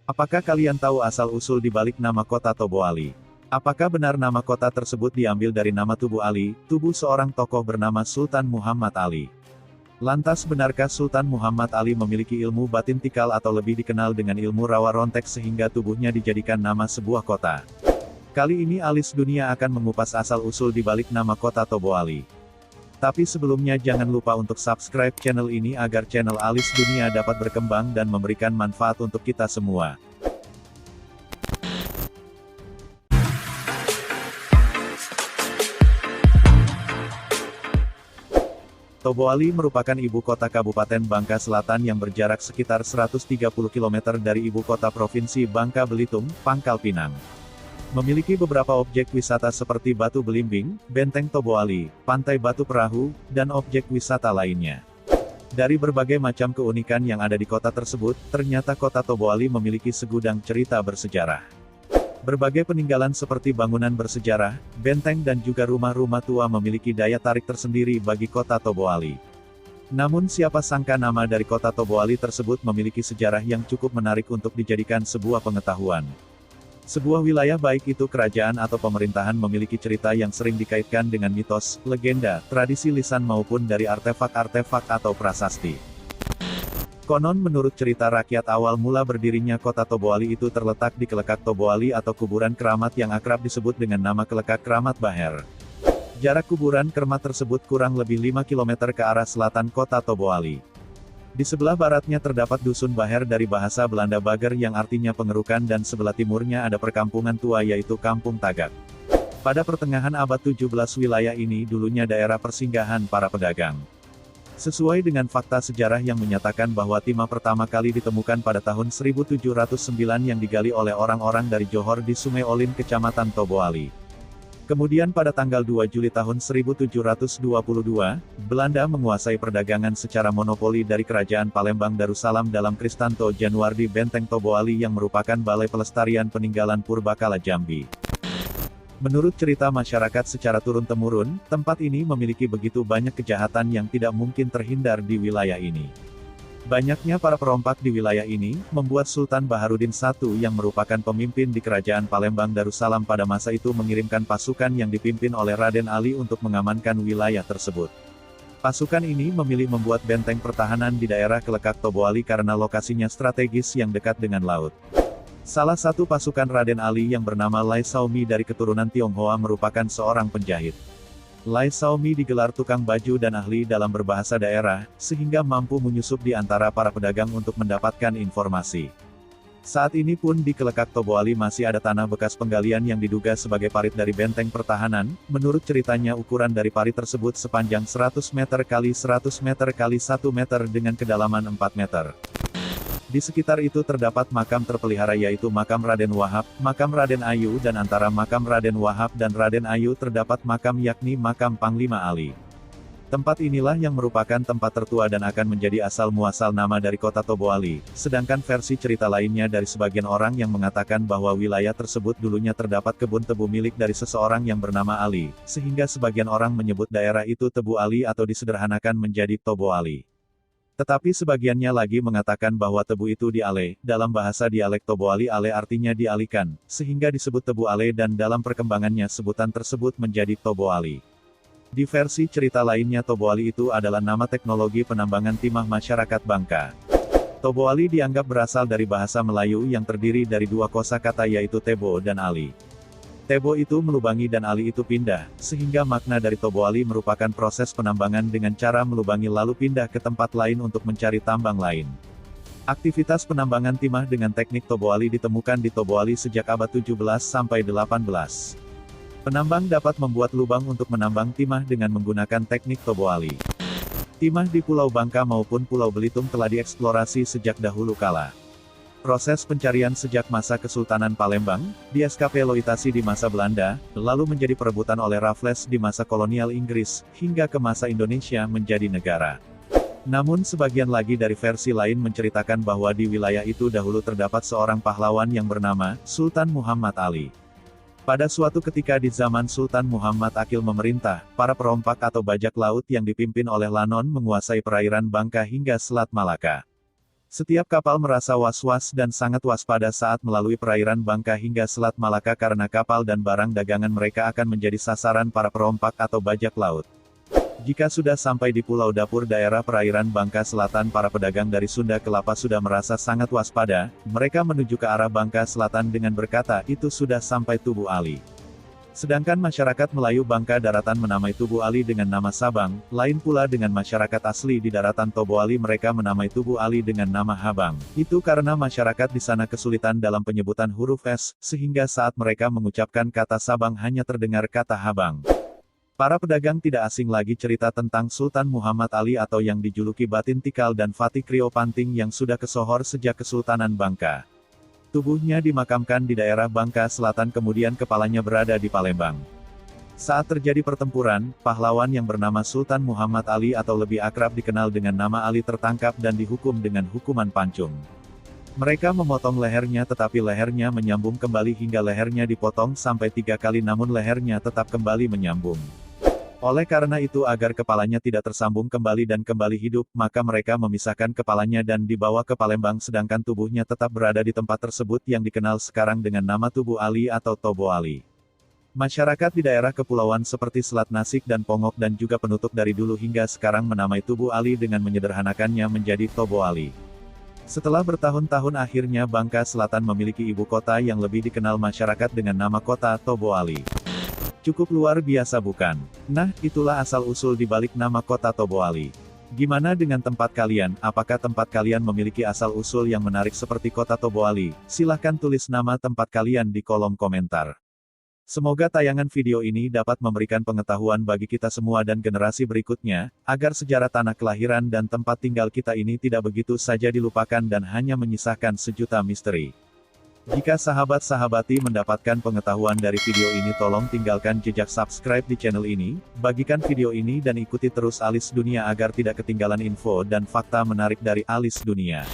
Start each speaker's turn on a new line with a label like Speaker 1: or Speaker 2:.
Speaker 1: Apakah kalian tahu asal-usul di balik nama kota Tobo Ali? Apakah benar nama kota tersebut diambil dari nama tubuh Ali, tubuh seorang tokoh bernama Sultan Muhammad Ali? Lantas benarkah Sultan Muhammad Ali memiliki ilmu batin tikal atau lebih dikenal dengan ilmu rawa rontek sehingga tubuhnya dijadikan nama sebuah kota? Kali ini Alis Dunia akan mengupas asal-usul di balik nama kota Tobo Ali. Tapi sebelumnya jangan lupa untuk subscribe channel ini agar channel Alis Dunia dapat berkembang dan memberikan manfaat untuk kita semua. Tobo Ali merupakan ibu kota Kabupaten Bangka Selatan yang berjarak sekitar 130 km dari ibu kota Provinsi Bangka Belitung, Pangkal Pinang. Memiliki beberapa objek wisata seperti Batu Belimbing, Benteng Tobo Ali, Pantai Batu Perahu, dan objek wisata lainnya. Dari berbagai macam keunikan yang ada di kota tersebut, ternyata kota Tobo Ali memiliki segudang cerita bersejarah. Berbagai peninggalan seperti bangunan bersejarah, benteng dan juga rumah-rumah tua memiliki daya tarik tersendiri bagi kota Tobo Ali. Namun siapa sangka nama dari kota Tobo Ali tersebut memiliki sejarah yang cukup menarik untuk dijadikan sebuah pengetahuan. Sebuah wilayah baik itu kerajaan atau pemerintahan memiliki cerita yang sering dikaitkan dengan mitos, legenda, tradisi lisan maupun dari artefak-artefak atau prasasti. Konon menurut cerita rakyat awal mula berdirinya kota Tobo Ali itu terletak di Kelekak Tobo Ali atau kuburan keramat yang akrab disebut dengan nama Kelekak Keramat Baher. Jarak kuburan keramat tersebut kurang lebih 5 km ke arah selatan kota Tobo Ali. Di sebelah baratnya terdapat Dusun Baher dari bahasa Belanda Bager yang artinya pengerukan dan sebelah timurnya ada perkampungan tua yaitu Kampung Tagak. Pada pertengahan abad 17 wilayah ini dulunya daerah persinggahan para pedagang. Sesuai dengan fakta sejarah yang menyatakan bahwa timah pertama kali ditemukan pada tahun 1709 yang digali oleh orang-orang dari Johor di Sungai Olin Kecamatan Tobo Ali. Kemudian pada tanggal 2 Juli tahun 1722, Belanda menguasai perdagangan secara monopoli dari Kerajaan Palembang Darussalam dalam Kristanto Januardi Benteng Tobo Ali yang merupakan Balai Pelestarian Peninggalan Purbakala Jambi. Menurut cerita masyarakat secara turun-temurun, tempat ini memiliki begitu banyak kejahatan yang tidak mungkin terhindar di wilayah ini. Banyaknya para perompak di wilayah ini, membuat Sultan Baharudin I yang merupakan pemimpin di Kerajaan Palembang Darussalam pada masa itu mengirimkan pasukan yang dipimpin oleh Raden Ali untuk mengamankan wilayah tersebut. Pasukan ini memilih membuat benteng pertahanan di daerah Kelekak Tobo Ali karena lokasinya strategis yang dekat dengan laut. Salah satu pasukan Raden Ali yang bernama Lai Saumi dari keturunan Tionghoa merupakan seorang penjahit. Lai Saumi digelar tukang baju dan ahli dalam berbahasa daerah, sehingga mampu menyusup di antara para pedagang untuk mendapatkan informasi. Saat ini pun di Kelekak Tobo Ali masih ada tanah bekas penggalian yang diduga sebagai parit dari benteng pertahanan. Menurut ceritanya ukuran dari parit tersebut sepanjang 100 meter kali 100 meter kali 1 meter dengan kedalaman 4 meter. Di sekitar itu terdapat makam terpelihara yaitu makam Raden Wahab, makam Raden Ayu dan antara makam Raden Wahab dan Raden Ayu terdapat makam yakni makam Panglima Ali. Tempat inilah yang merupakan tempat tertua dan akan menjadi asal-muasal nama dari kota Tobo Ali, sedangkan versi cerita lainnya dari sebagian orang yang mengatakan bahwa wilayah tersebut dulunya terdapat kebun tebu milik dari seseorang yang bernama Ali, sehingga sebagian orang menyebut daerah itu Tebu Ali atau disederhanakan menjadi Tobo Ali. Tetapi sebagiannya lagi mengatakan bahwa tebu itu diale, dalam bahasa dialek Tobo Ali ale artinya dialihkan, sehingga disebut Tebu Ale dan dalam perkembangannya sebutan tersebut menjadi Tobo Ali. Di versi cerita lainnya Tobo Ali itu adalah nama teknologi penambangan timah masyarakat Bangka. Tobo Ali dianggap berasal dari bahasa Melayu yang terdiri dari dua kosakata yaitu Tebo dan Ali. Tebo itu melubangi dan Ali itu pindah, sehingga makna dari Tobo Ali merupakan proses penambangan dengan cara melubangi lalu pindah ke tempat lain untuk mencari tambang lain. Aktivitas penambangan timah dengan teknik Tobo Ali ditemukan di Tobo Ali sejak abad 17 sampai 18. Penambang dapat membuat lubang untuk menambang timah dengan menggunakan teknik Tobo Ali. Timah di Pulau Bangka maupun Pulau Belitung telah dieksplorasi sejak dahulu kala. Proses pencarian sejak masa Kesultanan Palembang, dieskaploitasi di masa Belanda, lalu menjadi perebutan oleh Raffles di masa kolonial Inggris, hingga ke masa Indonesia menjadi negara. Namun sebagian lagi dari versi lain menceritakan bahwa di wilayah itu dahulu terdapat seorang pahlawan yang bernama Sultan Muhammad Ali. Pada suatu ketika di zaman Sultan Muhammad Akil memerintah, para perompak atau bajak laut yang dipimpin oleh Lanon menguasai perairan Bangka hingga Selat Malaka. Setiap kapal merasa was-was dan sangat waspada saat melalui perairan Bangka hingga Selat Malaka karena kapal dan barang dagangan mereka akan menjadi sasaran para perompak atau bajak laut. Jika sudah sampai di Pulau Dapur daerah perairan Bangka Selatan, para pedagang dari Sunda Kelapa sudah merasa sangat waspada. Mereka menuju ke arah Bangka Selatan dengan berkata, "Itu sudah sampai Tubu Ali." Sedangkan masyarakat Melayu Bangka Daratan menamai Tubu Ali dengan nama Sabang, lain pula dengan masyarakat asli di daratan Tobo Ali, mereka menamai Tubu Ali dengan nama Habang. Itu karena masyarakat di sana kesulitan dalam penyebutan huruf S, sehingga saat mereka mengucapkan kata Sabang hanya terdengar kata Habang. Para pedagang tidak asing lagi cerita tentang Sultan Muhammad Ali atau yang dijuluki Batin Tikal dan Fatih Krio Panting yang sudah kesohor sejak Kesultanan Bangka. Tubuhnya dimakamkan di daerah Bangka Selatan, kemudian kepalanya berada di Palembang. Saat terjadi pertempuran, pahlawan yang bernama Sultan Muhammad Ali atau lebih akrab dikenal dengan nama Ali tertangkap dan dihukum dengan hukuman pancung. Mereka memotong lehernya tetapi lehernya menyambung kembali hingga lehernya dipotong sampai 3 kali namun lehernya tetap kembali menyambung. Oleh karena itu agar kepalanya tidak tersambung kembali dan kembali hidup, maka mereka memisahkan kepalanya dan dibawa ke Palembang sedangkan tubuhnya tetap berada di tempat tersebut yang dikenal sekarang dengan nama Tubu Ali atau Tobo Ali. Masyarakat di daerah kepulauan seperti Selat Nasik dan Pongok dan juga penutup dari dulu hingga sekarang menamai Tubu Ali dengan menyederhanakannya menjadi Tobo Ali. Setelah bertahun-tahun akhirnya Bangka Selatan memiliki ibu kota yang lebih dikenal masyarakat dengan nama kota Tobo Ali. Cukup luar biasa bukan? Nah, itulah asal-usul di balik nama kota Tobo Ali. Gimana dengan tempat kalian? Apakah tempat kalian memiliki asal-usul yang menarik seperti kota Tobo Ali? Silahkan tulis nama tempat kalian di kolom komentar. Semoga tayangan video ini dapat memberikan pengetahuan bagi kita semua dan generasi berikutnya, agar sejarah tanah kelahiran dan tempat tinggal kita ini tidak begitu saja dilupakan dan hanya menyisakan sejuta misteri. Jika sahabat-sahabati mendapatkan pengetahuan dari video ini, tolong tinggalkan jejak subscribe di channel ini, bagikan video ini dan ikuti terus Alis Dunia agar tidak ketinggalan info dan fakta menarik dari Alis Dunia.